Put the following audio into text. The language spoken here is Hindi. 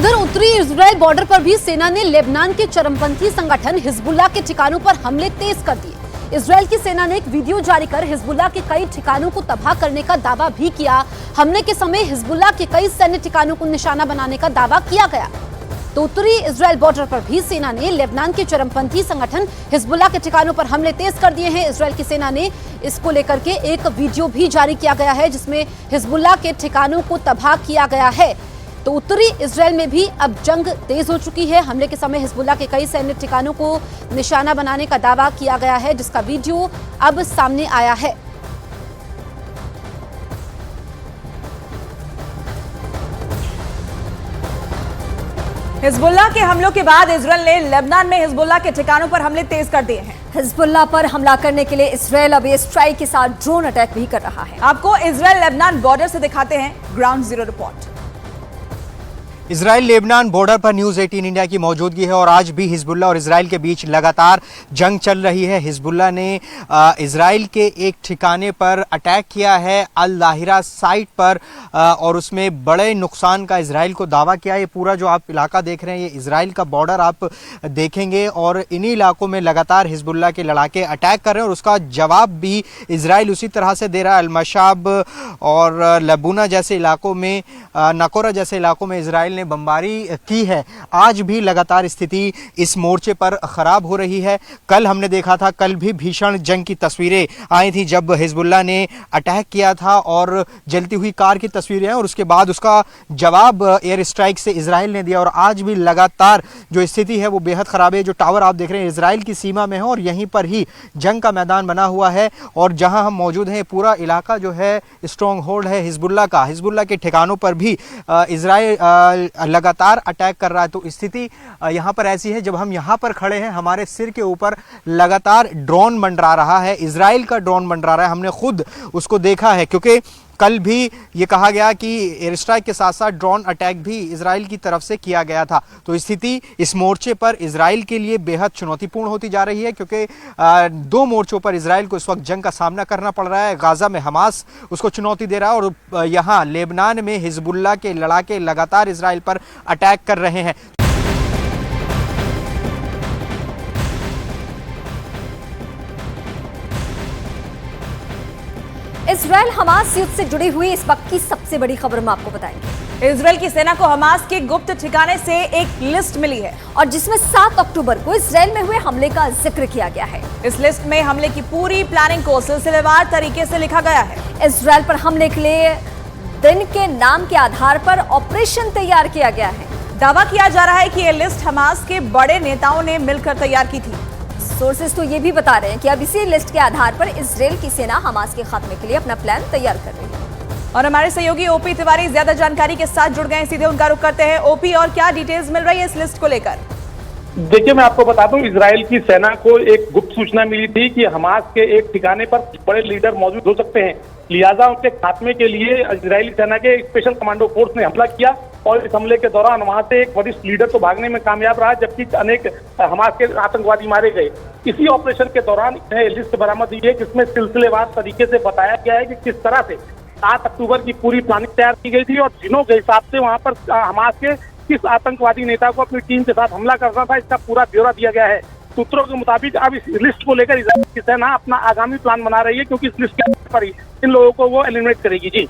उधर उत्तरी इजराइल बॉर्डर पर भी सेना ने लेबनान के चरमपंथी संगठन हिजबुल्लाह के ठिकानों पर हमले तेज कर दिए। इजराइल की सेना ने एक वीडियो जारी कर हिजबुल्लाह के कई ठिकानों को तबाह करने का दावा भी किया। हमले के समय हिजबुल्लाह के कई सैन्य ठिकानों को निशाना बनाने का दावा किया गया। तो उत्तरी इजराइल बॉर्डर पर भी सेना ने लेबनान के चरमपंथी संगठन हिजबुल्लाह के ठिकानों पर हमले तेज कर दिए हैं। इजराइल की सेना ने इसको लेकर के एक वीडियो भी जारी किया गया है जिसमें हिजबुल्लाह के ठिकानों को तबाह किया गया है। तो उत्तरी इजराइल में भी अब जंग तेज हो चुकी है। हमले के समय हिजबुल्लाह के कई सैन्य ठिकानों को निशाना बनाने का दावा किया गया है, जिसका वीडियो अब सामने आया है। हिजबुल्लाह के हमलों के बाद इजराइल ने लेबनान में हिजबुल्लाह के ठिकानों पर हमले तेज कर दिए हैं। हिजबुल्लाह पर हमला करने के लिए इजराइल अब एयर स्ट्राइक के साथ ड्रोन अटैक भी कर रहा है। आपको इजराइल लेबनान बॉर्डर से दिखाते हैं ground zero report. Israel Lebanon border पर न्यूज़ 18 इंडिया की मौजूदगी है और आज भी हिजबुल्लाह और इजराइल के बीच लगातार जंग चल रही है। हिजबुल्लाह ने इजराइल के एक ठिकाने पर अटैक किया है, अल दाहिरा साइट पर, और उसमें बड़े नुकसान का इजराइल को दावा किया। ये पूरा जो आप इलाका देख रहे हैं ये इजराइल का बॉर्डर आप देखेंगे और इन्हीं इलाकों में लगातार हिजबुल्लाह के लड़ाके अटैक कर रहे हैं और उसका जवाब भी इजराइल उसी तरह से दे रहा है। अलमशाब और लबूना जैसे इलाकों में, नकोरा जैसे इलाकों में इजराइल ने बमबारी की है। आज भी लगातार स्थिति इस मोर्चे पर खराब हो रही है। कल हमने देखा था, कल भी भीषण जंग की तस्वीरें आई थी जब हिजबुल्लाह ने अटैक किया था और जलती हुई कार की तस्वीरें हैं और उसके बाद उसका जवाब एयर स्ट्राइक से इजराइल ने दिया। और आज भी लगातार जो स्थिति है वो बेहद खराब है। जो टावर आप देख रहे हैं इजराइल की सीमा में है और यहीं पर ही जंग का मैदान बना हुआ है और जहां हम मौजूद हैं पूरा इलाका जो है स्ट्रॉन्ग होल्ड है हिजबुल्लाह का। हिजबुल्लाह के ठिकानों पर भी इजराइल लगातार अटैक कर रहा है। तो स्थिति यहाँ पर ऐसी है, जब हम यहाँ पर खड़े हैं हमारे सिर के ऊपर लगातार ड्रोन मंडरा रहा है, इजराइल का ड्रोन मंडरा रहा है। हमने खुद उसको देखा है क्योंकि कल भी ये कहा गया कि एयर स्ट्राइक के साथ साथ ड्रोन अटैक भी इजराइल की तरफ से किया गया था। तो स्थिति इस मोर्चे पर इजराइल के लिए बेहद चुनौतीपूर्ण होती जा रही है क्योंकि दो मोर्चों पर इजराइल को इस वक्त जंग का सामना करना पड़ रहा है। गाजा में हमास उसको चुनौती दे रहा है और यहाँ लेबनान में हिजबुल्लाह के लड़ाके लगातार इजराइल पर अटैक कर रहे हैं। इजराइल हमास युद्ध से जुड़ी हुई इस वक्त की सबसे बड़ी खबर हम आपको बताएंगे। इजराइल की सेना को हमास के गुप्त ठिकाने से एक लिस्ट मिली है और जिसमें 7 अक्टूबर को इजराइल में हुए हमले का जिक्र किया गया है। इस लिस्ट में हमले की पूरी प्लानिंग को सिलसिलेवार तरीके से लिखा गया है। इजराइल पर हमले के लिए दिन के नाम के आधार पर ऑपरेशन तैयार किया गया है। दावा किया जा रहा है कि यह लिस्ट हमास के बड़े नेताओं ने मिलकर तैयार की थी। सोर्सेस तो ये भी बता रहे हैं कि अब इसी लिस्ट के आधार पर इजराइल की सेना हमास के खात्मे के लिए अपना प्लान तैयार कर रही है। और हमारे सहयोगी ओपी तिवारी ज्यादा जानकारी के साथ जुड़ गए, सीधे उनका रुख करते हैं। ओपी, और क्या डिटेल्स मिल रही है इस लिस्ट को लेकर? देखिए, मैं आपको बता दूं, इजराइल की सेना को एक गुप्त सूचना मिली थी कि हमास के एक ठिकाने पर बड़े लीडर मौजूद हो सकते हैं, लिहाजा उनके खात्मे के लिए इजरायली सेना के स्पेशल कमांडो फोर्स ने हमला किया और इस हमले के दौरान वहां से एक वरिष्ठ लीडर तो भागने में कामयाब रहा जबकि अनेक हमास के आतंकवादी मारे गए। इसी ऑपरेशन के दौरान लिस्ट बरामद हुई है जिसमें सिलसिलेवार तरीके से बताया गया है कि किस तरह से 7 अक्टूबर की पूरी प्लानिंग तैयार की गई थी और दिनों के हिसाब से वहां पर हमास के किस आतंकवादी नेता को अपनी टीम के साथ हमला करना था, इसका पूरा ब्यौरा दिया गया है। सूत्रों के मुताबिक अब इस लिस्ट को लेकर इजराइल की सेना अपना आगामी प्लान बना रही है क्योंकि इस लिस्ट के आधार पर ही इन लोगों को वो एलिमिनेट करेगी। जी